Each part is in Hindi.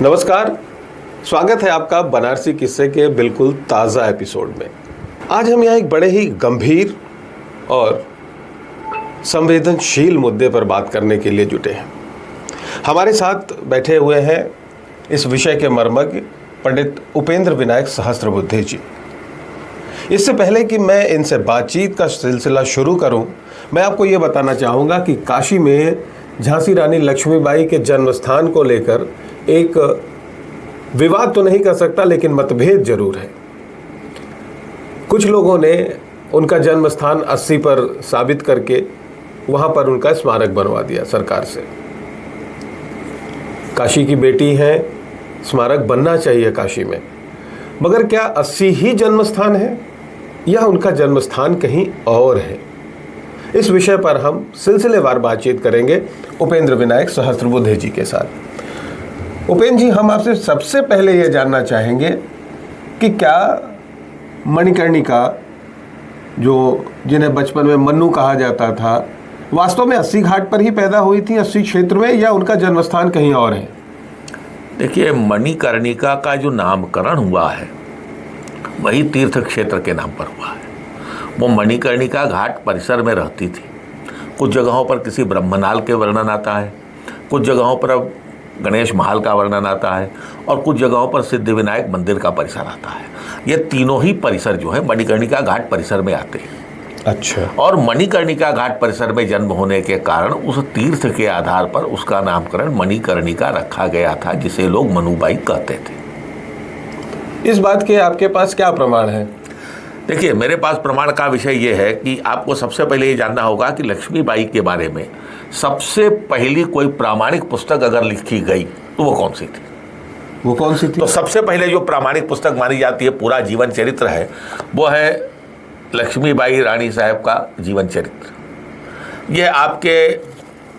नमस्कार, स्वागत है आपका बनारसी किस्से के बिल्कुल ताज़ा एपिसोड में। आज हम यहाँ एक बड़े ही गंभीर और संवेदनशील मुद्दे पर बात करने के लिए जुटे हैं। हमारे साथ बैठे हुए हैं इस विषय के मर्मज्ञ पंडित उपेंद्र विनायक सहस्त्रबुद्धे जी। इससे पहले कि मैं इनसे बातचीत का सिलसिला शुरू करूं, मैं आपको ये बताना चाहूँगा कि काशी में झांसी रानी लक्ष्मीबाई के जन्म स्थान को लेकर एक विवाद तो नहीं कर सकता, लेकिन मतभेद जरूर है। कुछ लोगों ने उनका जन्म स्थान 80 पर साबित करके वहां पर उनका स्मारक बनवा दिया सरकार से। काशी की बेटी हैं, स्मारक बनना चाहिए काशी में, मगर क्या 80 ही जन्म स्थान है या उनका जन्म स्थान कहीं और है? इस विषय पर हम सिलसिलेवार बातचीत करेंगे उपेंद्र विनायक सहस्त्रबुद्धे जी के साथ। उपेंद्र जी, हम आपसे सबसे पहले ये जानना चाहेंगे कि क्या मणिकर्णिका, जो जिन्हें बचपन में मन्नू कहा जाता था, वास्तव में 80 घाट पर ही पैदा हुई थी, 80 क्षेत्र में, या उनका जन्मस्थान कहीं और है? देखिए, मणिकर्णिका का जो नामकरण हुआ है वही तीर्थ क्षेत्र के नाम पर हुआ है। वो मणिकर्णिका घाट परिसर में रहती थी। कुछ जगहों पर किसी ब्रह्मनाल के वर्णन आता है, कुछ जगहों पर अब गणेश महल का वर्णन आता है, और कुछ जगहों पर सिद्धिविनायक मंदिर का परिसर आता है। ये तीनों ही परिसर जो है मणिकर्णिका घाट परिसर में आते हैं। अच्छा। और मणिकर्णिका घाट परिसर में जन्म होने के कारण उस तीर्थ के आधार पर उसका नामकरण मणिकर्णिका रखा गया था, जिसे लोग मनुबाई कहते थे। इस बात के आपके पास क्या प्रमाण है? देखिए, मेरे पास प्रमाण का विषय ये है कि आपको सबसे पहले ये जानना होगा कि लक्ष्मीबाई के बारे में सबसे पहली कोई प्रामाणिक पुस्तक अगर लिखी गई तो वो कौन सी थी? वो कौन सी थी? तो सबसे पहले जो प्रामाणिक पुस्तक मानी जाती है, पूरा जीवन चरित्र है, वो है लक्ष्मीबाई रानी साहब का जीवन चरित्र।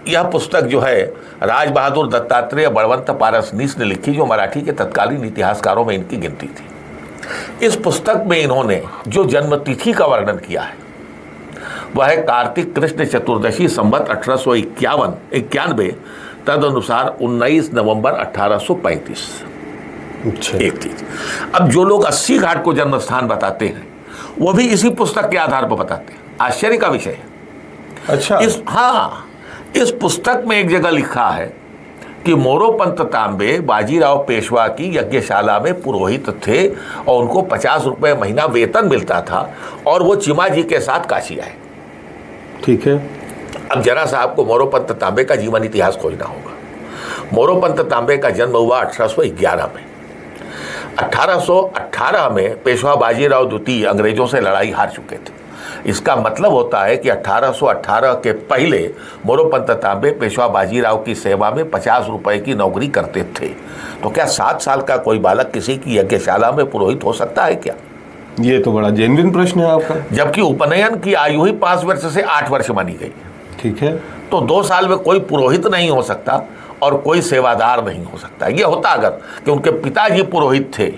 यह पुस्तक जो है राज बहादुर दत्तात्रेय बलवंत पारसनीस ने लिखी, जो मराठी के तत्कालीन इतिहासकारों में इनकी गिनती थी। इस पुस्तक में इन्होंने जो जन्म तिथि का वर्णन किया है वह है कार्तिक कृष्ण चतुर्दशी संवत 1891, तदनुसार 19 नवंबर 1835। एक चीज, अब जो लोग 80 घाट को जन्म स्थान बताते हैं वो भी इसी पुस्तक के आधार पर बताते हैं। आश्चर्य का विषय है। अच्छा। इस पुस्तक में एक जगह लिखा है कि मोरोपंत तांबे बाजीराव पेशवा की यज्ञशाला में पुरोहित थे और उनको 50 रुपये महीना वेतन मिलता था, और वो चिमाजी के साथ काशी आए। ठीक है। अब जरा सा आपको मोरोपंत तांबे का जीवन इतिहास खोजना होगा। मोरोपंत तांबे का जन्म हुआ 1811 में। 1818 में पेशवा बाजीराव द्वितीय अंग्रेजों से लड़ाई हार चुके थे। इसका मतलब होता है कि 1818 के पहले मोरोपंत तांबे पेशवा बाजीराव की सेवा में 50 रुपए की नौकरी करते थे। तो क्या 7 साल का कोई बालक किसी की यज्ञशाला में पुरोहित हो सकता है क्या? ये तो बड़ा जेन्युइन प्रश्न है आपका। जबकि उपनयन की आयु ही 5 वर्ष से 8 वर्ष मानी गई। ठीक है। तो 2 साल में कोई पुरोहित नहीं हो सकता और कोई सेवादार नहीं हो सकता। ये होता अगर कि उनके पिताजी पुरोहित थे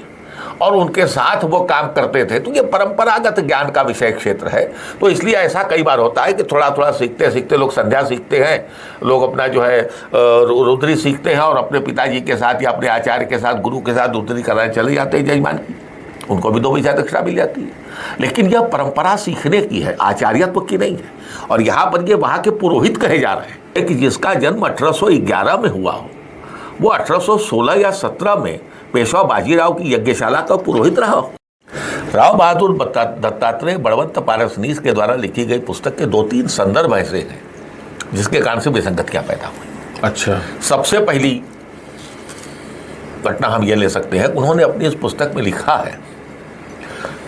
और उनके साथ वो काम करते थे, तो ये परंपरागत ज्ञान का विषय क्षेत्र है। तो इसलिए ऐसा कई बार होता है कि थोड़ा थोड़ा सीखते सीखते लोग संध्या सीखते हैं, लोग अपना जो है रुद्री सीखते हैं, और अपने पिताजी के साथ या अपने आचार्य के साथ, गुरु के साथ रुद्री कराने चले जाते हैं जजमान की। उनको भी 2 पैसा दक्षिणा मिल जाती है। लेकिन यह परंपरा सीखने की है, आचार्यत्व की नहीं है। और यहाँ पर ये वहाँ के पुरोहित कहे जा रहे हैं कि जिसका जन्म 1811 में हुआ हो, वो 1816 या 17 में पेशवा बाजीराव की यज्ञशाला का पुरोहित रहा हो। राव बहादुर दत्तात्रेय बलवंत पारसनीस के द्वारा लिखी गई पुस्तक के 2-3 संदर्भ ऐसे हैं जिसके कारण से विसंगतियां पैदा हुई। अच्छा। सबसे पहली घटना हम ये ले सकते हैं, उन्होंने अपनी इस पुस्तक में लिखा है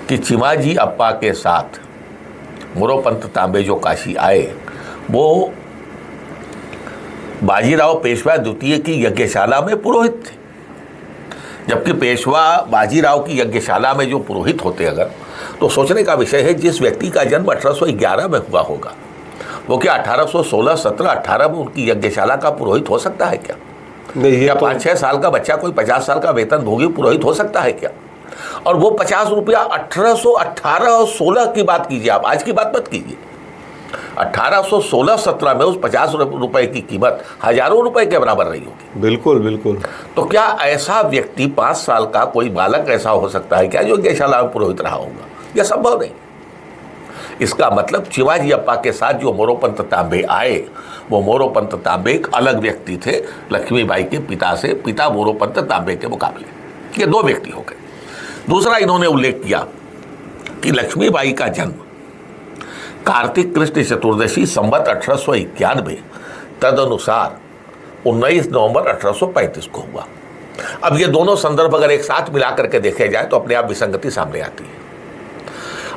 कि चिमाजी अप्पा के साथ मोरोपंत तांबे जो काशी आए, वो बाजीराव पेशवा द्वितीय की यज्ञशाला में पुरोहित थे। जबकि पेशवा बाजीराव की यज्ञशाला में जो पुरोहित होते अगर, तो सोचने का विषय है जिस व्यक्ति का जन्म 1811 में हुआ होगा, वो क्या 1816, 17, 18 में उनकी यज्ञशाला का पुरोहित हो सकता है क्या? नहीं। क्या 5-6 साल का बच्चा कोई 50 साल का वेतन भोगी पुरोहित हो सकता है क्या? और वो 50 रुपया 1818 और 16 की बात कीजिए आप, आज की बात मत कीजिए। 1816-17 में उस 50 रुपए की कीमत हजारों रुपए के बराबर रही होगी। बिल्कुल बिल्कुल। तो क्या ऐसा व्यक्ति 5 साल का कोई बालक ऐसा हो सकता है क्या जो यज्ञशाला में पुरोहित रहा होगा? यह संभव नहीं। इसका मतलब शिवाजी अप्पा के साथ जो मोरोपंत तांबे आए, वो मोरोपंत तांबे एक अलग व्यक्ति थे लक्ष्मीबाई के पिता से, पिता मोरोपंत तांबे के मुकाबले। ये 2 व्यक्ति हो गए। दूसरा, इन्होंने उल्लेख किया कि लक्ष्मीबाई का जन्म कार्तिक कृष्ण चतुर्दशी संवत 1891, तदनुसार 19 नवंबर 1835 को हुआ। अब ये दोनों संदर्भ अगर एक साथ मिला करके देखे जाए तो अपने आप विसंगति सामने आती है।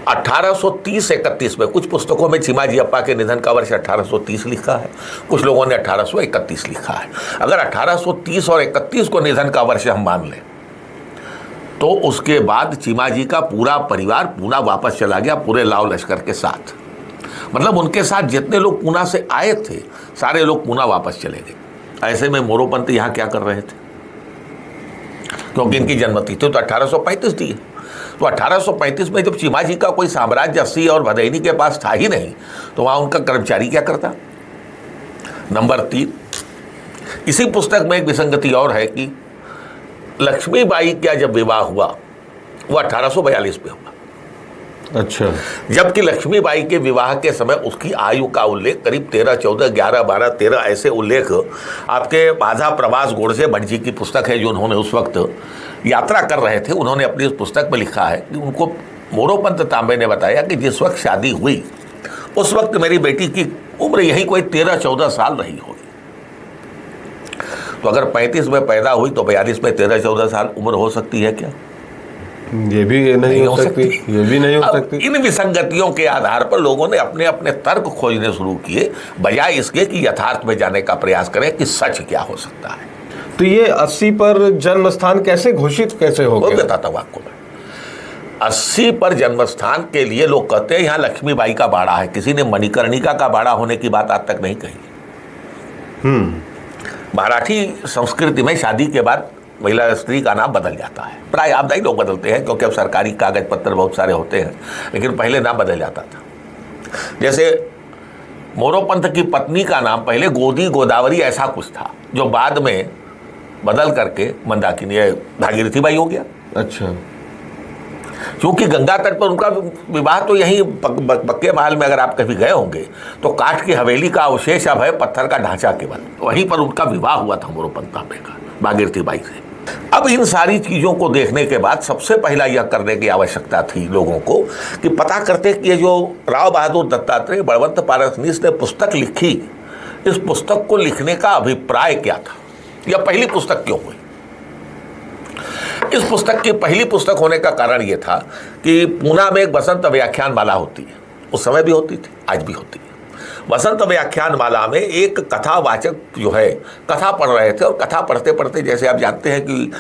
1830-31 में कुछ पुस्तकों में चिमाजी अप्पा के निधन का वर्ष 1830 लिखा है, कुछ लोगों ने 1831 लिखा है। अगर 1830 और 31 को निधन का वर्ष हम मान लें तो उसके बाद चिमाजी का पूरा परिवार पूना वापस चला गया पूरे लाव लश्कर के साथ। मतलब उनके साथ जितने लोग पूना से आए थे सारे लोग पूना वापस चले गए। ऐसे में मोरोपंत यहाँ क्या कर रहे थे? क्योंकि इनकी जन्मतिथि तो 1835 दी है। तो 1835 में जब चिमाजी का कोई साम्राज्य अस्सी और भदैनी के पास था ही नहीं तो वहाँ उनका कर्मचारी क्या करता? नंबर 3, इसी पुस्तक में एक विसंगति और है कि लक्ष्मीबाई का जब विवाह हुआ वो 1842 में हुआ। अच्छा। जबकि लक्ष्मीबाई के विवाह के समय उसकी आयु का उल्लेख करीब 13, 14, 11, 12, 13 ऐसे उल्लेख आपके बाधा प्रवास गोडसे भट्ट जी की पुस्तक है जो उन्होंने उस वक्त यात्रा कर रहे थे, उन्होंने अपनी उस पुस्तक में लिखा है कि उनको मोरोपंत तांबे ने बताया कि जिस वक्त शादी हुई उस वक्त मेरी बेटी की उम्र यही कोई 13-14 साल रही होगी। तो अगर 35 में पैदा हुई तो 42 में 13-14 साल उम्र हो सकती है क्या? ये भी नहीं हो सकती। ये भी नहीं हो सकती। इन विसंगतियों के आधार पर लोगों ने अपने अपने तर्क खोजने शुरू किए बजाय इसके कि यथार्थ में जाने का प्रयास करें कि सच क्या हो सकता है। तो ये 80 पर जन्म स्थान कैसे घोषित कैसे हो गया? बताता हूँ आपको मैं। 80 पर जन्म स्थान के लिए लोग कहते हैं यहाँ लक्ष्मीबाई का बाड़ा है। किसी ने मणिकर्णिका का बाड़ा होने की बात आज तक नहीं कही। मराठी संस्कृति में शादी के बाद महिला स्त्री का नाम बदल जाता है। प्राय आपदाई लोग बदलते हैं क्योंकि अब सरकारी कागज पत्र बहुत सारे होते हैं, लेकिन पहले नाम बदल जाता था। जैसे मोरोपंत की पत्नी का नाम पहले गोदी गोदावरी ऐसा कुछ था जो बाद में बदल करके मंदाकिनी भागीरथी बाई हो गया। अच्छा। क्योंकि गंगा तट पर उनका विवाह तो यहीं बक्के महल में अगर आप कभी गए होंगे तो काठ की हवेली का अवशेष अब है, पत्थर का ढांचा केवल, वहीं पर उनका विवाह हुआ था मोरोपंत तांबे का भागीरथी बाई से। अब इन सारी चीज़ों को देखने के बाद सबसे पहला यह करने की आवश्यकता थी लोगों को कि पता करते कि ये जो राव बहादुर दत्तात्रेय बलवंत पारसनीस ने पुस्तक लिखी, इस पुस्तक को लिखने का अभिप्राय क्या था, यह पहली पुस्तक क्यों हुई। इस पुस्तक की पहली पुस्तक होने का कारण यह था कि पूना में एक बसंत व्याख्यान माला होती है, उस समय भी होती थी, आज भी होती है। वसंत व्याख्यान माला में एक कथावाचक जो है कथा पढ़ रहे थे और कथा पढ़ते पढ़ते जैसे आप जानते हैं कि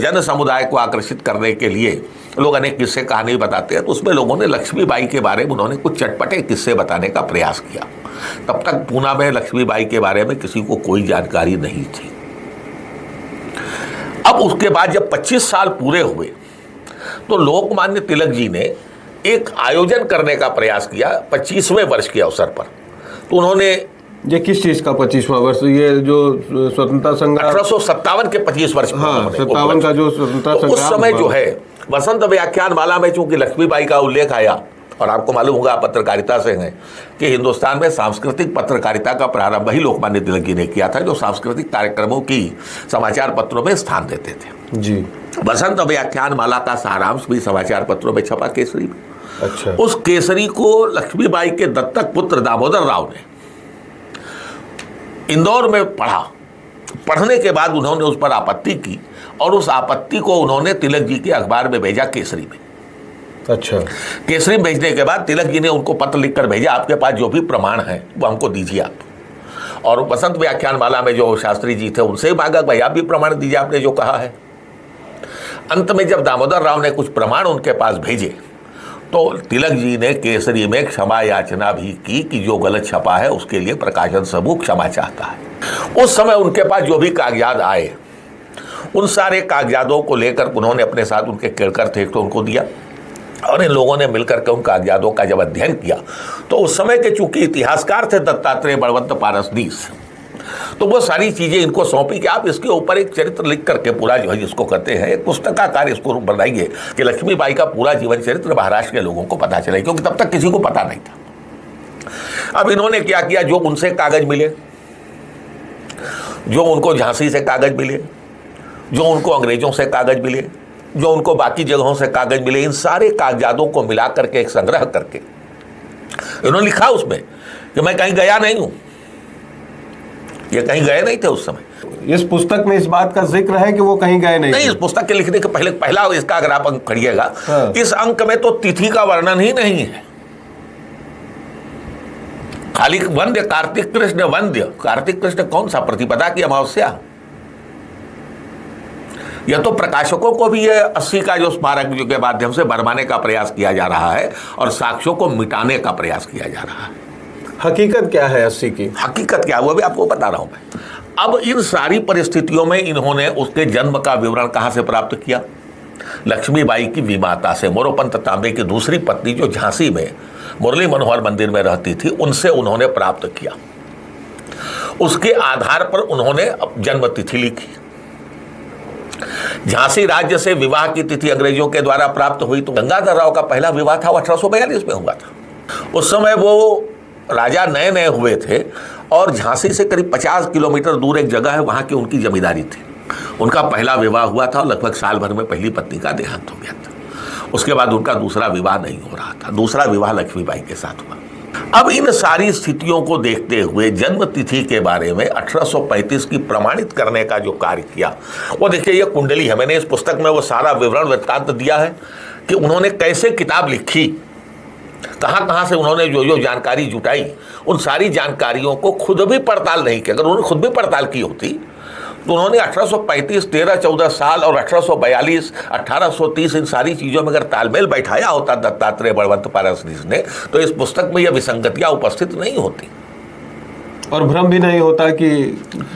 जन समुदाय को आकर्षित करने के लिए लोग अनेक किस्से कहानी बताते हैं, तो उसमें लोगों ने लक्ष्मीबाई के बारे में उन्होंने कुछ चटपटे किस्से बताने का प्रयास किया। तब तक पूना में लक्ष्मीबाई के बारे में किसी को कोई जानकारी नहीं थी। अब उसके बाद जब 25 साल पूरे हुए तो लोकमान्य तिलक जी ने एक आयोजन करने का प्रयास किया 25वें वर्ष के अवसर पर। तो उन्होंने ये किस चीज का 25वां वर्ष, ये जो स्वतंत्रता संग्राम 1857 के 25 वर्ष, हाँ 57 का जो स्वतंत्रता तो संग्राम, उस समय जो है वसंत व्याख्यान माला में चूंकि लक्ष्मीबाई का उल्लेख आया, और आपको मालूम होगा आप पत्रकारिता से हैं कि हिंदुस्तान में सांस्कृतिक पत्रकारिता का प्रारंभ ही लोकमान्य तिलक जी ने किया था, जो सांस्कृतिक कार्यक्रमों की समाचार पत्रों में स्थान देते थे जी। वसंत व्याख्यान माला का सारांश भी समाचार पत्रों में छपा केसरी में। अच्छा। उस केसरी को लक्ष्मीबाई के दत्तक पुत्र दामोदर राव ने इंदौर में पढ़ा। पढ़ने के बाद उन्होंने उस पर आपत्ति की और उस आपत्ति को उन्होंने तिलक जी के अखबार में भेजा केसरी में। अच्छा। केसरी में भेजने के बाद तिलक जी ने उनको पत्र लिखकर भेजा, आपके पास जो भी प्रमाण है वो हमको दीजिए आप। और वसंत व्याख्यान माला में जो शास्त्री जी थे उनसे ही मांगा, भाई आप भी प्रमाण दीजिए आपने जो कहा है। अंत में जब दामोदर राव ने कुछ प्रमाण उनके पास भेजे तो तिलक जी ने केसरी में क्षमा याचना भी की कि जो गलत छपा है उसके लिए प्रकाशन समूह क्षमा चाहता है। उस समय उनके पास जो भी कागजात आए उन सारे कागजातों को लेकर उन्होंने अपने साथ उनके केड़कर थे तो उनको दिया और इन लोगों ने मिलकर के उन कागजातों का जब अध्ययन किया तो उस समय के चूंकि इतिहासकार थे दत्तात्रेय बलवंत पारसनीस, तो वो सारी चीज़ें इनको सौंपी कि आप इसके ऊपर एक चरित्र लिख करके पूरा जो है जिसको कहते हैं एक पुस्तकाकार इसको बनाइए कि लक्ष्मीबाई का पूरा जीवन चरित्र महाराष्ट्र के लोगों को पता चले, क्योंकि तब तक किसी को पता नहीं था। अब इन्होंने क्या किया, जो उनसे कागज मिले, जो उनको झांसी से कागज मिले, जो उनको अंग्रेजों से कागज मिले, जो उनको बाकी जगहों से कागज मिले, इन सारे कागजातों को मिला करके एक संग्रह करके इन्होंने लिखा उसमें कि मैं कहीं गया नहीं हूं, ये कहीं गए नहीं थे उस समय। इस पुस्तक में इस बात का जिक्र है कि वो कहीं गए नहीं? नहीं, इस पुस्तक के लिखने के पहला इसका अगर आप अंक पढ़िएगा, हाँ। इस अंक में तो तिथि का वर्णन ही नहीं है, खाली वंद्य कार्तिक कृष्ण वंद्य। कार्तिक कृष्ण कौन सा, प्रतिपदा की अमावस्या? यह तो प्रकाशकों को भी ये 80 का जो स्मारक के माध्यम से भरमाने का प्रयास किया जा रहा है और साक्ष्यों को मिटाने का प्रयास किया जा रहा है। हकीकत क्या है 80 की? हकीकत क्या, वो भी आपको बता रहा हूं मैं। अब इन सारी परिस्थितियों में इन्होंने उसके जन्म का विवरण कहां से प्राप्त किया? लक्ष्मीबाई की विमाता से, मोरोपंत तांबे की दूसरी पत्नी जो झांसी में मुरली मनोहर मंदिर में रहती थी, उनसे उन्होंने प्राप्त किया। उसके आधार पर उन्होंने जन्म तिथि लिखी। झांसी राज्य से विवाह की तिथि अंग्रेजों के द्वारा प्राप्त हुई, तो गंगाधर राव का पहला विवाह था वो 1842 में हुआ था। उस समय वो राजा नए नए हुए थे और झांसी से करीब 50 किलोमीटर दूर एक जगह है, वहां की उनकी जमींदारी थी। उनका पहला विवाह हुआ था और लगभग साल भर में पहली पत्नी का देहांत हो गया था। उसके बाद उनका दूसरा विवाह नहीं हो रहा था, दूसरा विवाह लक्ष्मीबाई के साथ हुआ। अब इन सारी स्थितियों को देखते हुए जन्म तिथि के बारे में 1835 की प्रमाणित करने का जो कार्य किया, वो देखिए ये कुंडली है। मैंने इस पुस्तक में वो सारा विवरण वृत्तांत दिया है कि उन्होंने कैसे किताब लिखी, कहाँ कहाँ से उन्होंने जो जो जानकारी जुटाई, उन सारी जानकारियों को खुद भी पड़ताल नहीं किया। अगर उन्होंने खुद भी पड़ताल की होती तो उन्होंने 1835 13-14 साल और 1842 1830 इन सारी चीज़ों में अगर तालमेल बैठाया होता दत्तात्रेय बलवंत पारसनीस ने, तो इस पुस्तक में यह विसंगतियां उपस्थित नहीं होती और भ्रम भी नहीं होता कि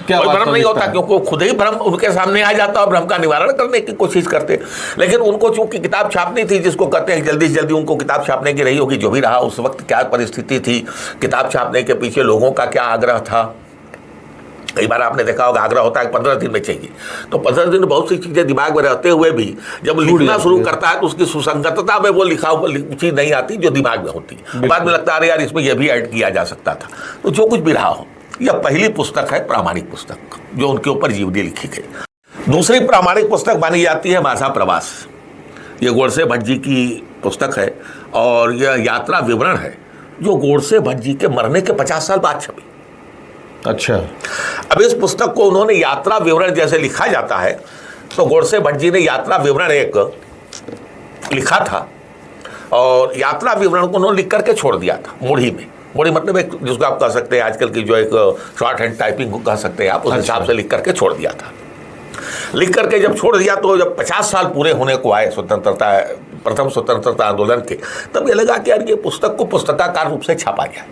क्या भ्रम नहीं होता, क्योंकि खुद ही भ्रम उनके सामने आ जाता और भ्रम का निवारण करने की कोशिश करते। लेकिन उनको चूंकि किताब छापनी थी, जिसको कहते हैं जल्दी से जल्दी उनको किताब छापने की रही होगी, जो भी रहा उस वक्त क्या परिस्थिति थी, किताब छापने के पीछे लोगों का क्या आग्रह था। कई बार आपने देखा होगा आग्रह होता है 15 दिन में चाहिए, तो 15 दिन में बहुत सी चीज़ें दिमाग में रहते हुए भी जब लिखना शुरू करता है तो उसकी सुसंगतता में वो लिखा हुआ चीज़ नहीं आती जो दिमाग में होती है। बाद में लगता है अरे यार इसमें यह भी ऐड किया जा सकता था। तो जो कुछ भी रहा हो, यह पहली पुस्तक है प्रामाणिक पुस्तक जो उनके ऊपर जीवनी लिखी गई। दूसरी प्रामाणिक पुस्तक मानी जाती है माझा प्रवास। ये गोडसे भट्ट जी की पुस्तक है और यह यात्रा विवरण है जो गोडसे भट्ट जी के मरने के 50 साल बाद छपी। अच्छा, अब इस पुस्तक को उन्होंने यात्रा विवरण जैसे लिखा जाता है, तो गोडसे भट्ट जी ने यात्रा विवरण एक लिखा था और यात्रा विवरण को उन्होंने लिख करके छोड़ दिया था मुड़ी में। मुड़ी मतलब एक जिसको आप कह सकते हैं आजकल की जो एक शॉर्ट हैंड टाइपिंग को कह सकते हैं आप, उस हिसाब से लिख करके छोड़ दिया था। लिख करके जब छोड़ दिया तो जब 50 साल पूरे होने को आए स्वतंत्रता, प्रथम स्वतंत्रता आंदोलन के, तब ये लगा कि यार ये पुस्तक को पुस्तकाकार रूप से छापा जाए।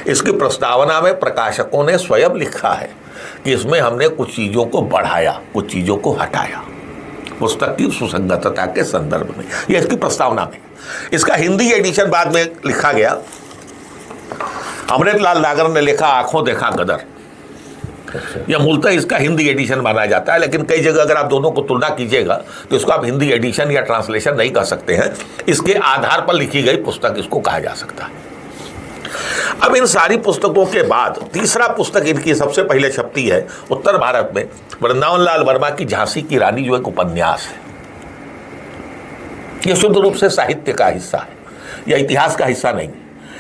इसकी प्रस्तावना में प्रकाशकों ने स्वयं लिखा है कि इसमें हमने कुछ चीज़ों को बढ़ाया, कुछ चीज़ों को हटाया पुस्तक की सुसंगतता के संदर्भ में। यह इसकी प्रस्तावना में। इसका हिंदी एडिशन बाद में लिखा गया। अमृतलाल नागर ने लिखा आंखों देखा गदर। यह मूलतः इसका हिंदी एडिशन माना जाता है, लेकिन कई जगह अगर आप दोनों को तुलना कीजिएगा तो इसको आप हिंदी एडिशन या ट्रांसलेशन नहीं कह सकते हैं। इसके आधार पर लिखी गई पुस्तक इसको कहा जा सकता है। अब इन सारी पुस्तकों के बाद तीसरा पुस्तक इनकी सबसे पहले छपती है उत्तर भारत में, वृंदावन लाल वर्मा की झांसी की रानी, जो एक उपन्यास है। यह शुद्ध रूप से साहित्य का हिस्सा है, यह इतिहास का हिस्सा नहीं,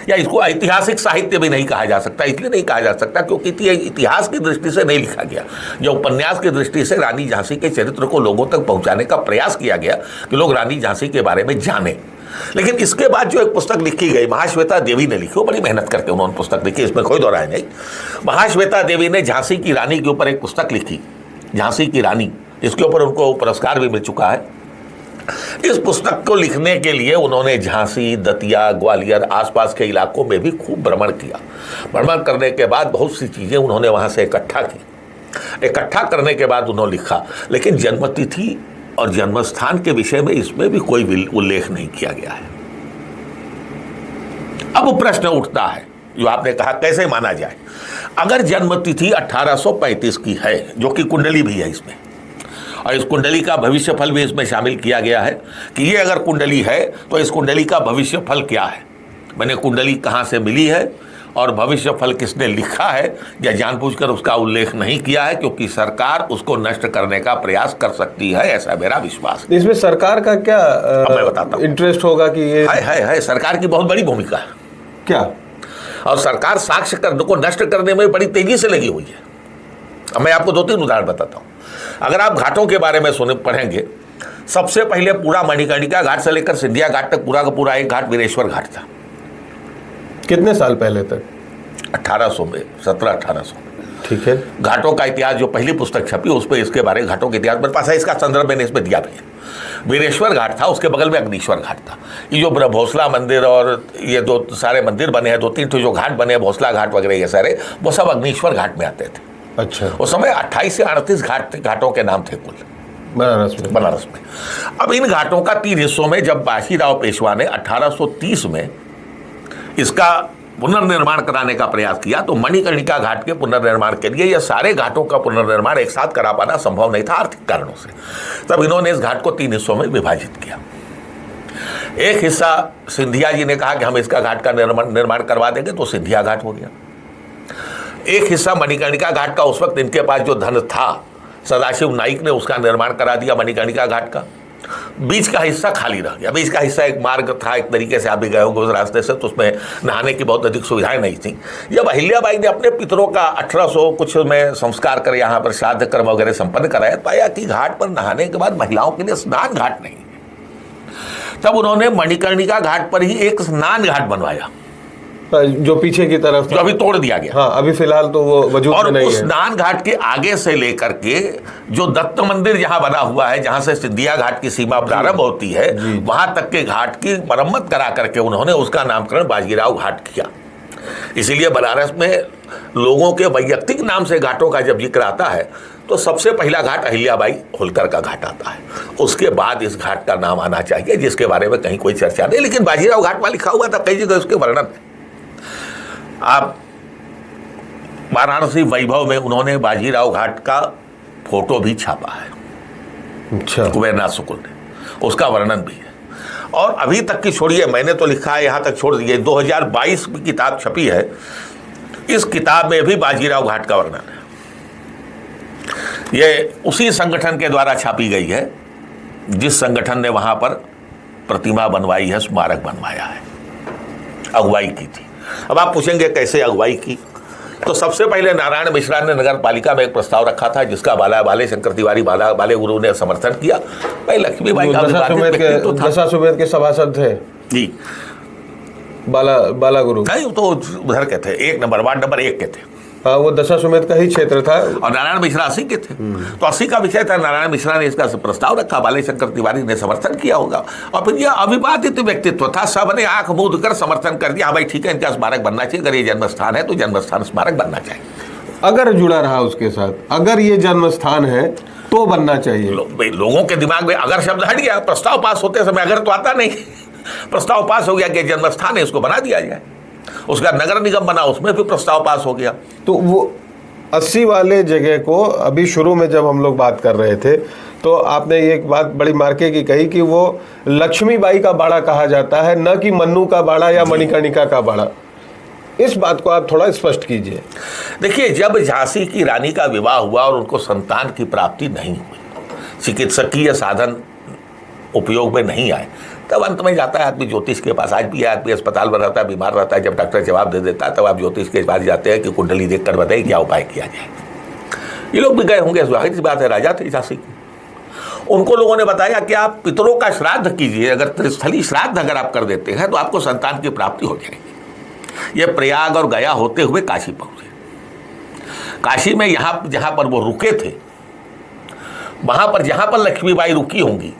या इसको ऐतिहासिक साहित्य भी नहीं कहा जा सकता। इसलिए नहीं कहा जा सकता क्योंकि इतिहास की दृष्टि से नहीं लिखा गया, जो उपन्यास की दृष्टि से रानी झांसी के चरित्र को लोगों तक पहुंचाने का प्रयास किया गया कि लोग रानी झांसी के बारे में जाने। लेकिन इसके बाद जो एक पुस्तक लिखी गई, महाश्वेता देवी ने लिखी, वो बड़ी मेहनत करके उन्होंने पुस्तक लिखी, इसमें कोई दो राय नहीं। महाश्वेता देवी ने झांसी की रानी के ऊपर एक पुस्तक लिखी, झांसी की रानी। इसके ऊपर उनको पुरस्कार भी मिल चुका है। इस पुस्तक को लिखने के लिए उन्होंने झांसी, दतिया, ग्वालियर आसपास के इलाकों में भी खूब भ्रमण किया। भ्रमण करने के बाद बहुत सी चीज़ें उन्होंने वहाँ से इकट्ठा की। इकट्ठा करने के बाद उन्होंने लिखा, लेकिन जन्मतिथि और जन्मस्थान के विषय में इसमें भी कोई उल्लेख नहीं किया गया है। अब प्रश्न उठता है जो आपने कहा कैसे माना जाए। अगर जन्म तिथि 1835 की है, जो कि कुंडली भी है इसमें, और इस कुंडली का भविष्य फल भी इसमें शामिल किया गया है कि ये अगर कुंडली है तो इस कुंडली का भविष्य फल क्या है, मैंने कुंडली कहाँ से मिली है और भविष्य फल किसने लिखा है, या जानबूझकर उसका उल्लेख नहीं किया है क्योंकि सरकार उसको नष्ट करने का प्रयास कर सकती है, ऐसा मेरा विश्वास है। इसमें सरकार का क्या मैं बताता हूं। इंटरेस्ट होगा कि ये है सरकार की बहुत बड़ी भूमिका है क्या, और सरकार साक्ष्य को नष्ट करने में बड़ी तेजी से लगी हुई है। अब मैं आपको 2-3 उदाहरण बताता हूँ। अगर आप घाटों के बारे में पढ़ेंगे, सबसे पहले पूरा मणिकर्णिका घाट से लेकर सिंधिया घाट तक पूरा का पूरा एक घाट वीरेश्वर घाट था। कितने साल पहले तक? 1800 में, 1700-1800। ठीक है। घाटों का इतिहास जो पहली पुस्तक छपी उस पर इसके बारे में घाटों के इतिहास मेरे पास है, इसका संदर्भ मैंने इसमें दिया भी है। वीरेश्वर घाट था, उसके बगल में अग्निश्वर घाट था। ये जो भोसला मंदिर और ये 2 सारे मंदिर बने हैं, 2-3 जो घाट बने हैं, भोसला घाट वगैरह ये सारे, वो सब अग्निश्वर घाट में आते थे। अच्छा। उस समय 28 से 38 घाटों के नाम थे कुल बनारस में। अब इन घाटों का 3 हिस्सों में जब बाजीराव पेशवा ने 1830 में इसका पुनर्निर्माण कराने का प्रयास किया तो मणिकर्णिका घाट के पुनर्निर्माण के लिए ये सारे घाटों का पुनर्निर्माण एक साथ करा पाना संभव नहीं था आर्थिक कारणों से। तब इन्होंने इस घाट को 3 हिस्सों में विभाजित किया। एक हिस्सा सिंधिया जी ने कहा कि हम इसका घाट का निर्माण करवा देंगे, तो सिंधिया घाट हो गया। एक हिस्सा मणिकर्णिका घाट का, उस वक्त इनके पास जो धन था सदाशिव नाइक ने उसका निर्माण करा दिया मणिकर्णिका घाट का। बीच का हिस्सा खाली रह गया। बीच का हिस्सा एक मार्ग था, एक तरीके से आप भी गए होंगे उस रास्ते से, तो उसमें नहाने की बहुत अधिक सुविधाएं नहीं थी। जब अहिल्याबाई ने अपने पितरों का 1800 कुछ में संस्कार कर यहाँ पर श्राद्ध कर्म वगैरह संपन्न कराया, पाया कि घाट पर नहाने के बाद महिलाओं के लिए स्नान घाट नहीं है। तब उन्होंने मणिकर्णिका घाट पर ही एक स्नान घाट बनवाया, जो पीछे की तरफ जो अभी तोड़ दिया गया। हाँ, अभी फिलहाल तो वो वजूद में नहीं है। और उस स्नान घाट के आगे से लेकर के जो दत्त मंदिर जहां बना हुआ है, जहां से सिंधिया घाट की सीमा प्रारंभ होती है, वहां तक के घाट की मरम्मत करा करके उन्होंने उसका नामकरण बाजीराव घाट किया। इसीलिए बनारस में लोगों के वैयक्तिक नाम से घाटों का जब जिक्र आता है तो सबसे पहला घाट अहिल्याबाई होलकर का घाट आता है, उसके बाद इस घाट का नाम आना चाहिए जिसके बारे में कहीं कोई चर्चा नहीं, लेकिन बाजीराव घाट वहां लिखा हुआ था, कई जगह उसके वर्णन है। आप वाराणसी वैभव में उन्होंने बाजीराव घाट का फोटो भी छापा है। अच्छा। कुबेरनाथ शुक्ल ने, उसका वर्णन भी है। और अभी तक की छोड़िए, मैंने तो लिखा है, यहाँ तक छोड़ दिए, 2022 की किताब छपी है, इस किताब में भी बाजीराव घाट का वर्णन है। ये उसी संगठन के द्वारा छापी गई है जिस संगठन ने वहाँ पर प्रतिमा बनवाई है, स्मारक बनवाया है, अगुवाई की थी। अब आप पूछेंगे कैसे अगुवाई की, तो सबसे पहले नारायण मिश्रा ने नगर पालिका में एक प्रस्ताव रखा था जिसका बाले शंकर तिवारी बाले गुरु ने समर्थन किया। भाई लक्ष्मीबाई दशाश्वमेध के सभासद थे जी, बाला गुरु नहीं, तो उधर के थे, 1 नंबर वार्ड नंबर 1 के थे। हाँ, वो दशाश्वमेध का ही क्षेत्र था। और नारायण मिश्रा 80 के थे, तो 80 का विषय था। नारायण मिश्रा ने इसका प्रस्ताव रखा, बाले शंकर तिवारी ने समर्थन किया होगा, और फिर यह अविवादित व्यक्तित्व था, सबने आंख मूंद कर समर्थन कर दिया, हाँ भाई ठीक है, इनका स्मारक बनना चाहिए, अगर ये जन्म स्थान है तो जन्म स्थान स्मारक बनना चाहिए। अगर जुड़ा रहा उसके साथ, अगर ये जन्म स्थान है तो बनना चाहिए। लोगों के दिमाग में अगर शब्द हट गया, प्रस्ताव पास होते समय अगर तो आता नहीं, प्रस्ताव पास हो गया कि जन्म स्थान है, इसको बना दिया जाए। उसका नगर निगम बना, उसमें भी प्रस्ताव पास हो गया। तो वो 80 वाले जगह को अभी शुरू में जब हम लोग बात कर रहे थे तो आपने एक बात बड़ी मार्के की कही कि वो लक्ष्मीबाई का बाड़ा कहा जाता है, न कि मन्नू का बाड़ा या मणिकर्णिका का बाड़ा। इस बात को आप थोड़ा स्पष्ट कीजिए। देखिए, जब झांसी की रानी का विवाह हुआ और उनको संतान की प्राप्ति नहीं हुई, चिकित्सकीय साधन उपयोग में नहीं आए, तब अंत में जाता है आदमी ज्योतिष के पास। आज भी आदमी अस्पताल में रहता है, बीमार रहता है, जब डॉक्टर जवाब दे देता है तब आप ज्योतिष के पास जाते हैं कि कुंडली देख कर बताइए क्या उपाय किया जाए। ये लोग भी गए होंगे, जाहिर सी बात है, राजा थे झांसी की, उनको लोगों ने बताया कि आप पितरों का श्राद्ध कीजिए, अगर त्रिस्थली श्राद्ध अगर आप कर देते हैं तो आपको संतान की प्राप्ति हो जाएगी। ये प्रयाग और गया होते हुए काशी पहुंचे। काशी में यहाँ जहाँ पर वो रुके थे, वहाँ पर जहाँ पर लक्ष्मीबाई रुकी होंगी,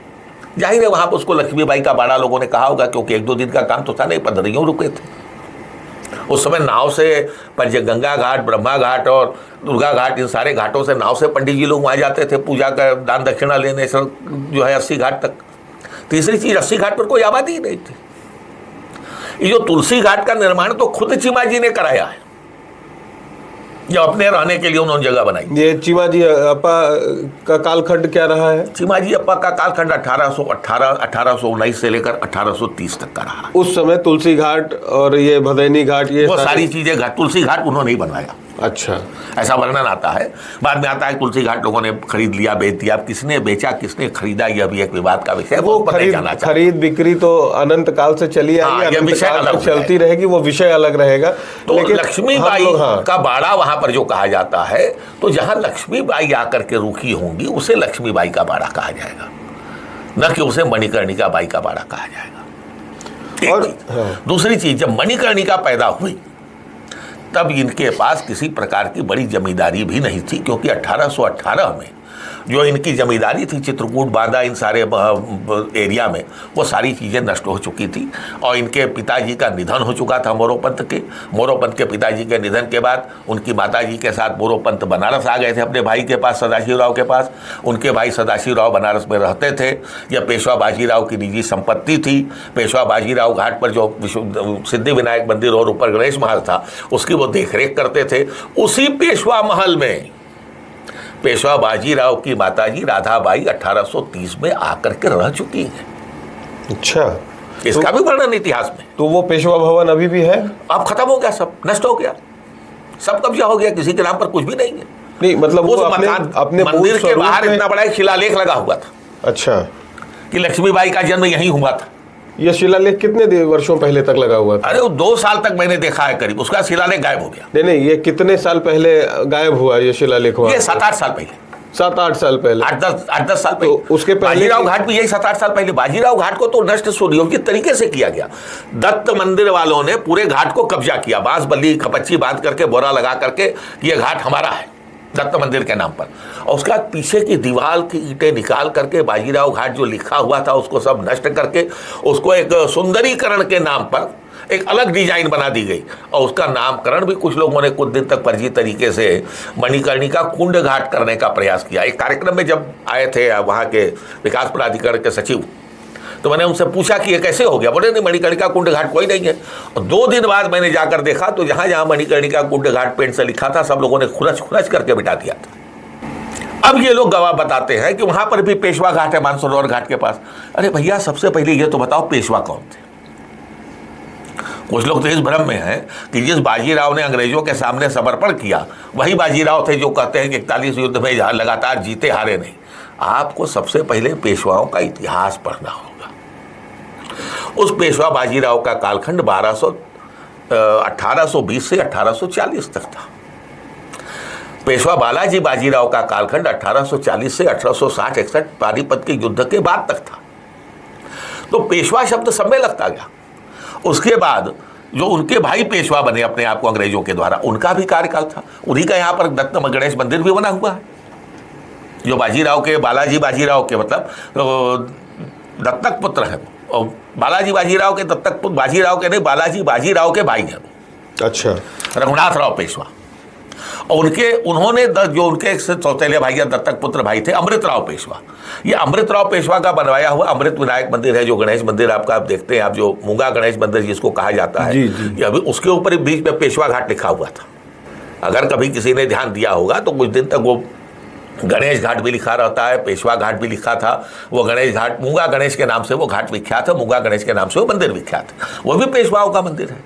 जाहिर है वहाँ पर उसको लक्ष्मीबाई का बाड़ा लोगों ने कहा होगा, क्योंकि 1-2 दिन का काम तो था नहीं, 15 रुके थे। उस समय नाव से पंचगंगा घाट, ब्रह्मा घाट और दुर्गा घाट, इन सारे घाटों से नाव से पंडित जी लोग वहाँ जाते थे पूजा का दान दक्षिणा लेने, सर जो है 80 घाट तक। तीसरी चीज, 80 घाट पर कोई आबादी ही नहीं थी। ये जो तुलसी घाट का निर्माण तो खुद चीमा जी ने कराया है, जो अपने रहने के लिए उन्होंने जगह बनाई। ये चीमा जी अप्पा का कालखंड क्या रहा है? चीमा जी अप्पा का कालखंड 1819 से लेकर 1830 तक का रहा। उस समय तुलसी घाट और ये भदैनी घाट, ये वो सारी चीजें तुलसी घाट उन्होंने ही बनवाया। अच्छा, ऐसा वर्णन आता है। बाद में आता है तुलसी घाट लोगों ने खरीद लिया, बेच दिया। अब किसने बेचा, किसने खरीदा, यह भी एक विवाद का विषय है। वो खरीद बिक्री तो अनंत काल से चली आई है, अनंत काल तक चलती रहेगी, वो विषय अलग रहेगा। तो लक्ष्मीबाई का बाड़ा वहां पर जो कहा जाता है, तो जहां लक्ष्मीबाई आकर के रुकी होंगी उसे लक्ष्मीबाई का बाड़ा कहा जाएगा, न कि उसे मणिकर्णिका बाई का बाड़ा कहा जाएगा। और दूसरी चीज, जब मणिकर्णिका पैदा हुई तब इनके पास किसी प्रकार की बड़ी जमींदारी भी नहीं थी, क्योंकि 1818 में जो इनकी जमींदारी थी चित्रकूट, बांदा, इन सारे एरिया में, वो सारी चीज़ें नष्ट हो चुकी थी। और इनके पिताजी का निधन हो चुका था मोरोपंत के। मोरोपंत के पिताजी के निधन के बाद उनकी माताजी के साथ मोरोपंत बनारस आ गए थे अपने भाई के पास, सदाशिवराव के पास। उनके भाई सदाशिवराव बनारस में रहते थे। यह पेशवा बाजीराव की निजी संपत्ति थी। पेशवा बाजीराव घाट पर जो सिद्धि विनायक मंदिर और ऊपर गणेश महल था, उसकी वो देखरेख करते थे। उसी पेशवा महल में पेशवा बाजीराव की माताजी राधाबाई 1830 में आकर के रह चुकी है। अच्छा, इसका भी वर्णन इतिहास में। तो वो पेशवा भवन अभी भी है? अब खत्म हो गया, सब नष्ट हो गया, सब कब्जा हो गया, किसी के नाम पर कुछ भी नहीं है। नहीं, मतलब वो अपने मंदिर के बाहर इतना बड़ा एक शिलालेख लगा हुआ था। अच्छा, कि लक्ष्मीबाई का जन्म यहीं हुआ था। यह शिलालेख कितने वर्षों पहले तक लगा हुआ था? अरे वो 2 साल तक मैंने देखा है करीब, उसका शिलालेख गायब हो गया। नहीं, ये कितने साल पहले गायब हुआ ये शिलालेख? हुआ ये 7-8 साल पहले। 7-8 साल पहले, 8-10 साल पहले। तो उसके पहले बाजीराव घाट भी यही 7-8 साल पहले। बाजीराव घाट को तो नष्ट सुनियोजित तरीके से किया गया। दत्त मंदिर वालों ने पूरे घाट को कब्जा किया, बांस बल्ली खपच्ची बांध करके, बोरा लगा करके, ये घाट हमारा है दत्त मंदिर के नाम पर। और उसका पीछे की दीवार की ईंटें निकाल करके बाजीराव घाट जो लिखा हुआ था उसको सब नष्ट करके उसको एक सुंदरीकरण के नाम पर एक अलग डिजाइन बना दी गई। और उसका नामकरण भी कुछ लोगों ने कुछ दिन तक फर्जी तरीके से मणिकर्णिका कुंड घाट करने का प्रयास किया। एक कार्यक्रम में जब आए थे वहाँ के विकास प्राधिकरण के सचिव, तो मैंने उनसे पूछा कि ये कैसे हो गया। बोले नहीं, मणिकर्णिका कुंड घाट कोई नहीं है। और 2 दिन बाद मैंने जाकर देखा तो जहाँ जहाँ मणिकर्णिका कुंड घाट पेंट से लिखा था, सब लोगों ने खुरच करके मिटा दिया था। अब ये लोग गवाह बताते हैं कि वहाँ पर भी पेशवा घाट है मानसरोवर घाट के पास। अरे भैया, सबसे पहले ये तो बताओ पेशवा कौन थे? कुछ लोग तो इस भ्रम में हैं कि जिस बाजीराव ने अंग्रेजों के सामने समर्पण किया वही बाजीराव थे जो कहते हैं कि 41 युद्ध में लगातार जीते हारे नहीं। आपको सबसे पहले पेशवाओं का इतिहास पढ़ना होगा। उस पेशवा बाजीराव का कालखंड 1820 से 1840 तक था। पेशवा बालाजी बाजीराव का कालखंड 1840 से 1860-61 पानीपत के युद्ध के बाद तक था। तो पेशवा शब्द सब में लगता गया। उसके बाद जो उनके भाई पेशवा बने अपने आप को अंग्रेजों के द्वारा, उनका भी कार्यकाल था। उन्हीं का यहाँ पर दत्त गणेश मंदिर भी बना हुआ है, जो बाजीराव के, बालाजी बाजीराव के मतलब दत्तक पुत्र है। और बालाजी बाजीराव के दत्तक पुत्र, बाजीराव के नहीं, बालाजी बाजीराव के भाई हैं। अच्छा, रघुनाथ राव पेशवा। और उन्होंने जो उनके सौतेले भाई या दत्तक पुत्र भाई थे अमृतराव पेशवा। ये अमृतराव पेशवा का बनवाया हुआ अमृत विनायक मंदिर है, जो गणेश मंदिर आपका आप देखते हैं, आप जो मूंगा गणेश मंदिर जिसको कहा जाता है, ये अभी उसके ऊपर बीच में पेशवा घाट लिखा हुआ था। अगर कभी किसी ने ध्यान दिया होगा तो कुछ दिन तक वो गणेश घाट भी लिखा रहता है, पेशवा घाट भी लिखा था। वो गणेश घाट मूंगा गणेश के नाम से वो घाट विख्यात है, मूंगा गणेश के नाम से वो मंदिर विख्यात है। वो भी पेशवाओं का मंदिर है,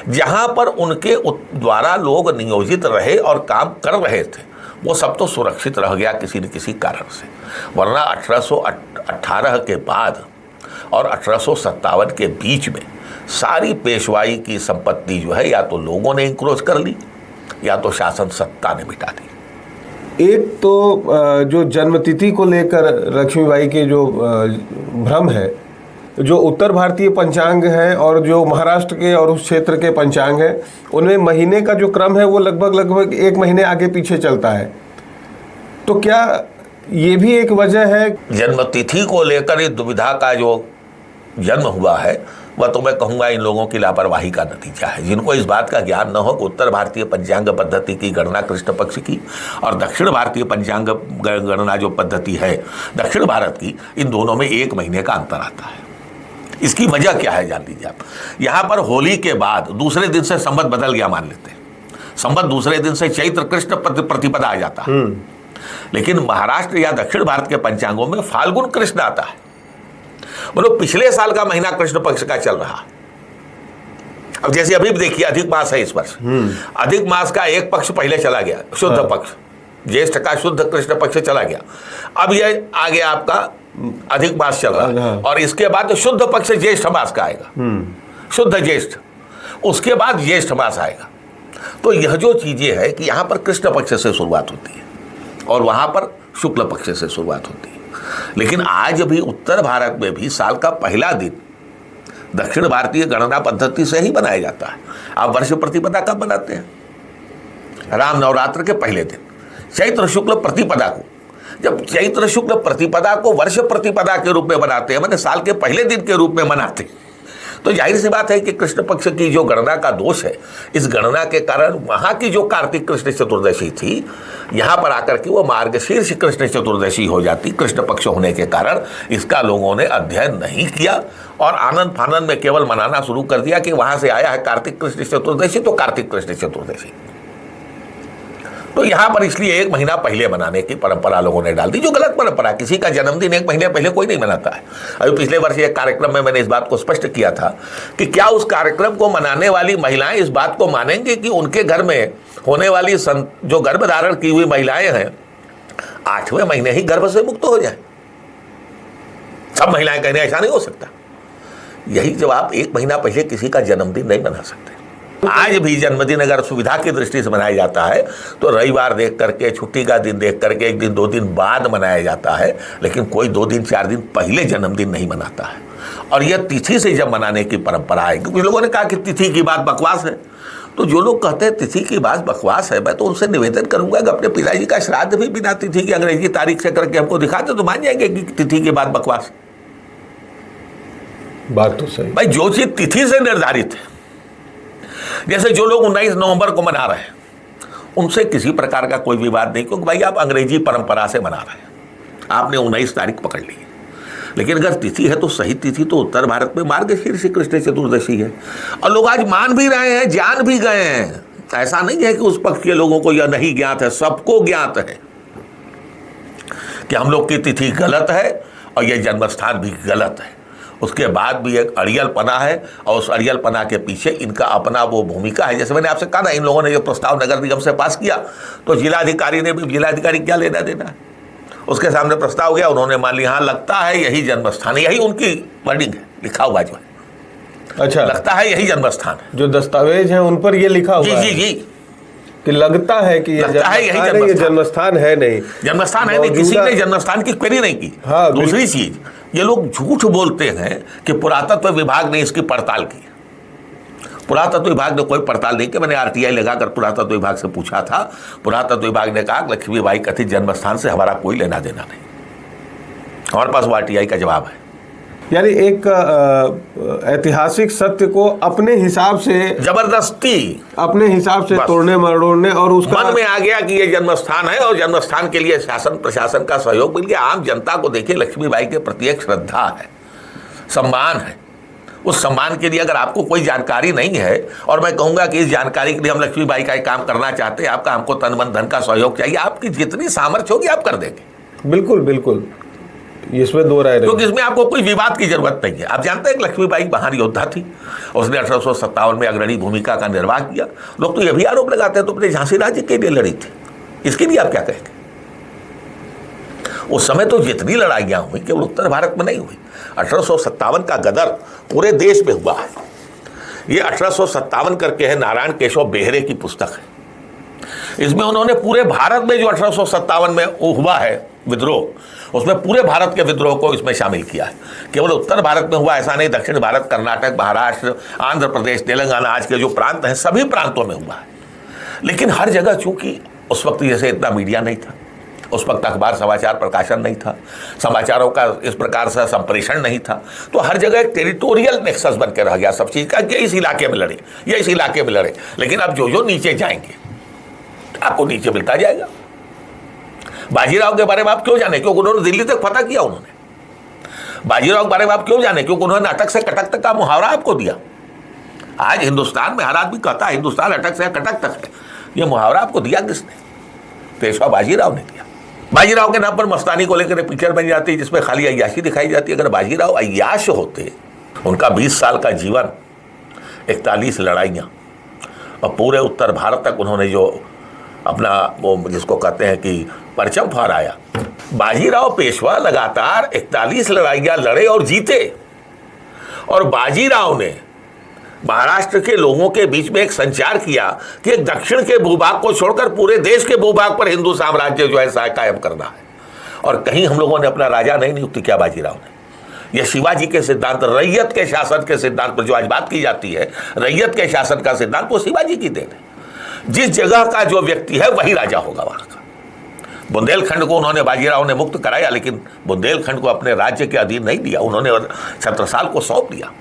जहाँ पर उनके द्वारा लोग नियोजित रहे और काम कर रहे थे। वो सब तो सुरक्षित रह गया किसी न किसी कारण से, वरना 1818 के बाद और 1857 के बीच में सारी पेशवाई की संपत्ति जो है या तो लोगों ने इंक्रोच कर ली या तो शासन सत्ता ने मिटा दी। एक तो जो जन्मतिथि को लेकर लक्ष्मीबाई के जो भ्रम है, जो उत्तर भारतीय पंचांग है और जो महाराष्ट्र के और उस क्षेत्र के पंचांग है, उनमें महीने का जो क्रम है वो लगभग 1 महीने आगे पीछे चलता है। तो क्या ये भी एक वजह है? जन्मतिथि को लेकर इस दुविधा का जो जन्म हुआ है वह तो मैं कहूँगा इन लोगों की लापरवाही का नतीजा है, जिनको इस बात का ज्ञान न हो कि उत्तर भारतीय पंचांग पद्धति की गणना कृष्ण पक्ष की और दक्षिण भारतीय पंचांग गणना जो पद्धति है दक्षिण भारत की, इन दोनों में 1 महीने का अंतर आता है। इसकी वजह क्या है जान लीजिए आप। यहाँ पर होली के बाद दूसरे दिन से संवत बदल गया, मान लेते हैं संवत दूसरे दिन से चैत्र कृष्ण प्रतिपदा आ जाता है, लेकिन महाराष्ट्र या दक्षिण भारत के पंचांगों में फाल्गुन कृष्ण आता है। मतलब पिछले साल का महीना कृष्ण पक्ष का चल रहा। अब जैसे अभी भी देखिए अधिक मास है इस वर्ष, अधिक मास का एक पक्ष पहले चला गया, शुद्ध पक्ष, ज्येष्ठ का शुद्ध कृष्ण पक्ष चला गया, अब ये आ गया आपका अधिक मास चल रहा है, और इसके बाद शुद्ध पक्ष ज्येष्ठ मास का आएगा, शुद्ध ज्येष्ठ, उसके बाद ज्येष्ठ मास आएगा। तो यह जो चीजें है कि यहाँ पर कृष्ण पक्ष से शुरुआत होती है और वहां पर शुक्ल पक्ष से शुरुआत होती है। लेकिन आज भी उत्तर भारत में भी साल का पहला दिन दक्षिण भारतीय गणना पद्धति से ही बनाया जाता है। आप वर्ष प्रतिपदा कब बनाते हैं? राम नवरात्र के पहले दिन, चैत्र शुक्ल प्रतिपदा को। जब चैत्र शुक्ल प्रतिपदा को वर्ष प्रतिपदा के रूप में बनाते हैं, मैंने साल के पहले दिन के रूप में मनाते हैं, तो जाहिर सी बात है कि कृष्ण पक्ष की जो गणना का दोष है, इस गणना के कारण वहाँ की जो कार्तिक कृष्ण चतुर्दशी थी, यहाँ पर आकर के वो मार्गशीर्ष कृष्ण चतुर्दशी हो जाती कृष्ण पक्ष होने के कारण। इसका लोगों ने अध्ययन नहीं किया और आनंद फानंद में केवल मनाना शुरू कर दिया कि वहाँ से आया है कार्तिक कृष्ण चतुर्दशी, तो कार्तिक कृष्ण चतुर्दशी। तो यहाँ पर इसलिए 1 महीना पहले मनाने की परंपरा लोगों ने डाल दी, जो गलत परंपरा। किसी का जन्मदिन 1 महीने पहले कोई नहीं मनाता है। अभी पिछले वर्ष एक कार्यक्रम में मैंने इस बात को स्पष्ट किया था कि क्या उस कार्यक्रम को मनाने वाली महिलाएं इस बात को मानेंगे कि उनके घर में होने वाली जो गर्भ धारण की हुई महिलाएं हैं 8वें महीने ही गर्भ से मुक्त हो जाए? सब महिलाएं कहने ऐसा नहीं हो सकता। यही जवाब 1 महीना पहले किसी का जन्मदिन नहीं मना सकते। आज भी जन्मदिन अगर सुविधा की दृष्टि से मनाया जाता है तो रविवार देख करके, छुट्टी का दिन देख करके 1 दिन 2 दिन बाद मनाया जाता है, लेकिन कोई 2 दिन 4 दिन पहले जन्मदिन नहीं मनाता है। और यह तिथि से जब मनाने की परंपरा है, क्योंकि लोगों ने कहा कि तिथि की बात बकवास है, तो जो लोग कहते हैं तिथि की बात बकवास है, मैं तो उनसे निवेदन करूंगा कि अपने पिताजी का श्राद्ध भी बिना तिथि की अंग्रेजी तारीख से करके हमको दिखाते तो मान जाएंगे कि तिथि की बात बकवास। बात तो सही भाई, जो चीज तिथि से निर्धारित है, जैसे जो लोग 19 नवंबर को मना रहे हैं, उनसे किसी प्रकार का कोई विवाद नहीं, क्योंकि भाई आप अंग्रेजी परंपरा से मना रहे हैं, आपने 19 तारीख पकड़ ली है। लेकिन अगर तिथि है तो सही तिथि तो उत्तर भारत में मार्गशीर्ष कृष्ण चतुर्दशी है, और लोग आज मान भी रहे हैं, जान भी गए हैं। ऐसा नहीं है कि उस पक्ष के लोगों को यह नहीं ज्ञात है, सबको ज्ञात है कि हम लोग की तिथि गलत है और यह जन्मस्थान भी गलत है। उसके बाद भी एक अड़ियलपना है, और उस अड़ियलपना के पीछे इनका अपना वो भूमिका है। जैसे मैंने आपसे कहा ना, इन लोगों ने जो प्रस्ताव नगर निगम से पास किया, तो जिलाधिकारी ने भी, जिलाधिकारी क्या लेना देना है, उसके सामने प्रस्ताव गया, उन्होंने मान लिया हाँ लगता है यही जन्मस्थान है, यही उनकी वर्डिंग है, लिखा हुआ जो है। अच्छा, लगता है यही जन्मस्थान है, जो दस्तावेज है उन पर ये लिखा हुआ जी है जी जी कि लगता है कि ये जन्मस्थान है नहीं, जन्मस्थान है नहीं, किसी ने जन्मस्थान की क्वेरी नहीं की। हाँ, दूसरी चीज, ये लोग झूठ बोलते हैं कि पुरातत्व विभाग ने इसकी पड़ताल की। पुरातत्व विभाग ने कोई पड़ताल नहीं की। मैंने आरटीआई लगाकर पुरातत्व विभाग से पूछा था, पुरातत्व विभाग ने कहा लक्ष्मीबाई कथित जन्मस्थान से हमारा कोई लेना देना नहीं। हमारे पास वो आरटीआई का जवाब है। यानी एक ऐतिहासिक सत्य को अपने हिसाब से, जबरदस्ती अपने हिसाब से तोड़ने मरोड़ने, और उसका मन में आ गया कि ये जन्मस्थान है और जन्मस्थान के लिए शासन प्रशासन का सहयोग मिल गया। आम जनता को देखिए, लक्ष्मीबाई के प्रति एक श्रद्धा है, सम्मान है। उस सम्मान के लिए अगर आपको कोई जानकारी नहीं है, और मैं कहूँगा कि इस जानकारी के लिए हम लक्ष्मीबाई का एक काम करना चाहते हैं, आपका हमको तन मन धन का सहयोग चाहिए, आपकी जितनी सामर्थ्य होगी आप कर देंगे। बिल्कुल बिल्कुल, इसमें 2 राय, क्योंकि इसमें आपको कोई विवाद की जरूरत नहीं है। आप जानते हैं कि लक्ष्मीबाई महान योद्धा थी, उसने 1857 में अग्रणी भूमिका का निर्वाह किया। लोग तो यह भी आरोप लगाते हैं तो अपने झांसी राज्य के लिए लड़ी थी, इसके लिए आप क्या कहेंगे? उस समय तो जितनी लड़ाइयाँ हुई केवल उत्तर भारत में नहीं हुई। 1857 का गदर पूरे देश में हुआ है। ये 1857 करके है, नारायण केशव बेहरे की पुस्तक है। इसमें उन्होंने पूरे भारत में जो 1857 में हुआ है विद्रोह, उसमें पूरे भारत के विद्रोह को इसमें शामिल किया है। केवल उत्तर भारत में हुआ ऐसा नहीं, दक्षिण भारत, कर्नाटक, महाराष्ट्र, आंध्र प्रदेश, तेलंगाना, आज के जो प्रांत हैं सभी प्रांतों में हुआ है। लेकिन हर जगह चूंकि उस वक्त जैसे इतना मीडिया नहीं था, उस वक्त अखबार समाचार प्रकाशन नहीं था, समाचारों का इस प्रकार से संप्रेषण नहीं था, तो हर जगह एक टेरिटोरियल नेक्सस बन के रह गया सब चीज़ का, ये इस इलाके में लड़े, ये इस इलाके में लड़े। लेकिन अब जो जो नीचे जाएंगे आपको नीचे मिलता जाएगा। बाजीराव के बारे में आप क्यों जाने? क्योंकि उन्होंने दिल्ली तक फतह किया। उन्होंने बाजीराव के बारे में आप क्यों जाने? क्योंकि उन्होंने अटक से कटक तक का मुहावरा आपको दिया। आज हिंदुस्तान में हर आदमी कहता है हिंदुस्तान अटक से कटक तक है। ये मुहावरा आपको दिया किसने? पेशवा बाजीराव ने दिया। बाजीराव के नाम पर मस्तानी को लेकर पिक्चर बन जाती है जिसमें खाली अय्याशी दिखाई जाती है। अगर बाजीराव अय्याश होते, उनका 20 साल का जीवन, 41 लड़ाइयाँ, और पूरे उत्तर भारत तक उन्होंने जो अपना वो जिसको कहते हैं कि परचम फहराया। बाजीराव पेशवा लगातार 41 लड़ाइयाँ लड़े और जीते, और बाजीराव ने महाराष्ट्र के लोगों के बीच में एक संचार किया कि एक दक्षिण के भूभाग को छोड़कर पूरे देश के भूभाग पर हिंदू साम्राज्य जो है कायम करना है। और कहीं हम लोगों ने अपना राजा नहीं नियुक्त किया बाजीराव ने। यह शिवाजी के सिद्धांत, रैयत के शासन के सिद्धांत पर जो आज बात की जाती है, रैयत के शासन का सिद्धांत, वो शिवाजी की देन है। जिस जगह का जो व्यक्ति है वही राजा होगा वहां का। बुंदेलखंड को उन्होंने बाजीराव ने मुक्त कराया, लेकिन बुंदेलखंड को अपने राज्य के अधीन नहीं दिया, उन्होंने छत्रसाल को सौंप दिया।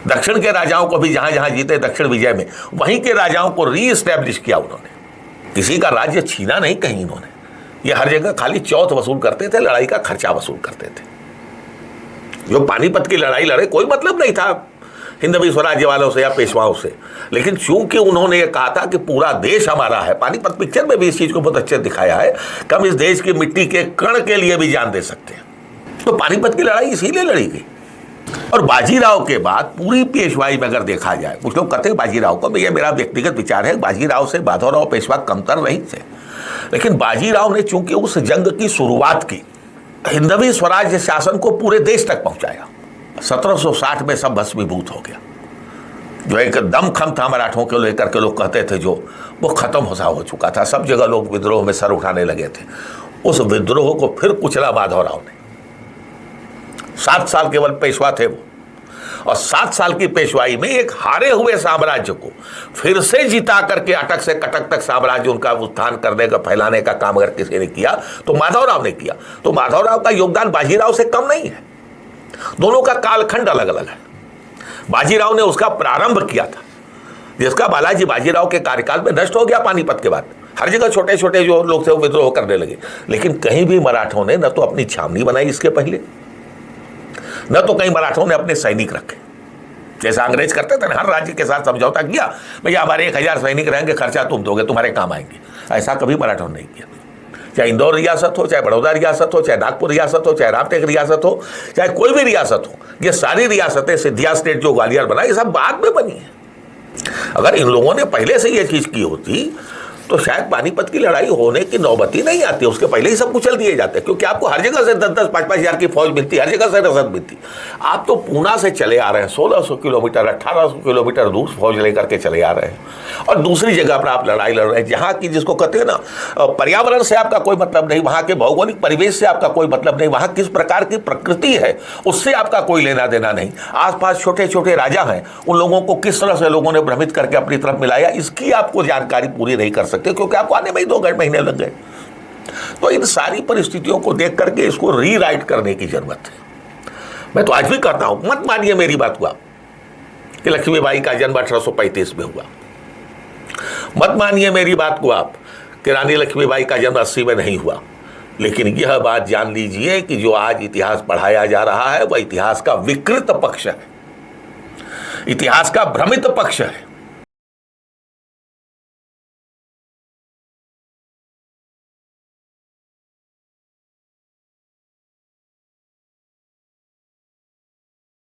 दक्षिण के राजाओं को भी जहां जहां जीते दक्षिण विजय में, वहीं के राजाओं को रीइस्टेब्लिश किया उन्होंने। किसी का राज्य छीना नहीं कहीं इन्होंने। ये हर जगह खाली चौथ वसूल करते थे, लड़ाई का खर्चा वसूल करते थे। जो पानीपत की लड़ाई लड़े, कोई मतलब नहीं था हिंदवी स्वराज्य वालों से या पेशवाओं से, लेकिन चूंकि उन्होंने ये कहा था कि पूरा देश हमारा है। पानीपत पिक्चर में भी इस चीज को बहुत अच्छे दिखाया है कि हम इस देश की मिट्टी के कण के लिए भी जान दे सकते हैं। तो पानीपत की लड़ाई इसीलिए लड़ी गई। और बाजीराव के बाद पूरी पेशवाई में अगर देखा जाए, कुछ लोग कहते हैं बाजीराव को, ये मेरा व्यक्तिगत विचार है, बाजीराव से माधवराव पेशवा कमतर नहीं थे, लेकिन बाजीराव ने चूंकि उस जंग की शुरुआत की, हिंदवी स्वराज्य शासन को पूरे देश तक पहुंचाया। 1760 में सब भस्मीभूत हो गया। जो एक दमखम था मराठों को लेकर के लोग कहते थे, जो वो खत्म हो चुका था। सब जगह लोग विद्रोह में सर उठाने लगे थे। उस विद्रोह को फिर कुचला माधवराव ने। 7 साल केवल पेशवा थे वो, और 7 साल की पेशवाई में एक हारे हुए साम्राज्य को फिर से जिता करके अटक से कटक तक साम्राज्य उनका उत्थान करने का, फैलाने का काम अगर किसी ने किया तो माधवराव ने किया। तो माधवराव का योगदान बाजीराव से कम नहीं है। दोनों का कालखंड अलग अलग है। बाजीराव ने उसका प्रारंभ किया था, जिसका बालाजी बाजीराव के कार्यकाल में नष्ट हो गया। पानीपत के बाद हर जगह छोटे छोटे जो लोग थे वो विद्रोह करने लगे, लेकिन कहीं भी मराठों ने न तो अपनी छावनी बनाई इसके पहले, न तो कहीं मराठों ने अपने सैनिक रखे। जैसा अंग्रेज करते थे, हर राज्य के साथ समझौता किया, भैया हमारे 1000 सैनिक रहेंगे, खर्चा तुम दोगे, तुम्हारे काम आएंगे। ऐसा कभी मराठों ने नहीं किया। चाहे इंदौर रियासत हो, चाहे बड़ौदा रियासत हो, चाहे नागपुर रियासत हो, चाहे रामटेक रियासत हो, चाहे कोई भी रियासत हो, ये सारी रियासतें, सिंधिया स्टेट जो ग्वालियर बना, ये सब बाद में बनी है। अगर इन लोगों ने पहले से ये चीज़ की होती तो शायद पानीपत की लड़ाई होने की नौबत ही नहीं आती। उसके पहले ही सब कुचल दिए जाते, क्योंकि आपको हर जगह से 10-10, 5-5 हज़ार की फौज मिलती, हर जगह से रसद मिलती। आप तो पूना से चले आ रहे हैं, 1600 किलोमीटर, 1800 किलोमीटर दूर फौज लेकर के चले आ रहे हैं, और दूसरी जगह पर आप लड़ाई लड़ रहे हैं जहाँ की, जिसको कहते हैं ना, पर्यावरण से आपका कोई मतलब नहीं, वहाँ के भौगोलिक परिवेश से आपका कोई मतलब नहीं, वहाँ किस प्रकार की प्रकृति है उससे आपका कोई लेना देना नहीं। आसपास छोटे छोटे राजा हैं, उन लोगों को किस तरह से लोगों ने भ्रमित करके अपनी तरफ मिलाया, इसकी आपको जानकारी पूरी नहीं कर सकते, क्योंकि आपको आने में ही 2 महीने लग गए। तो इन सारी परिस्थितियों को देख करके इसको रीराइट करने की जरूरत है। मैं तो आज भी कहता हूं, मत मानिए मेरी बात को आप कि लक्ष्मीबाई का जन्म 1835 में हुआ, मत मानिए मेरी बात को आप कि रानी लक्ष्मीबाई का जन्म 80 में नहीं हुआ, लेकिन यह बात जान लीजिए कि जो आज इतिहास पढ़ाया जा रहा है वह इतिहास का विकृत पक्ष है, इतिहास का भ्रमित पक्ष है।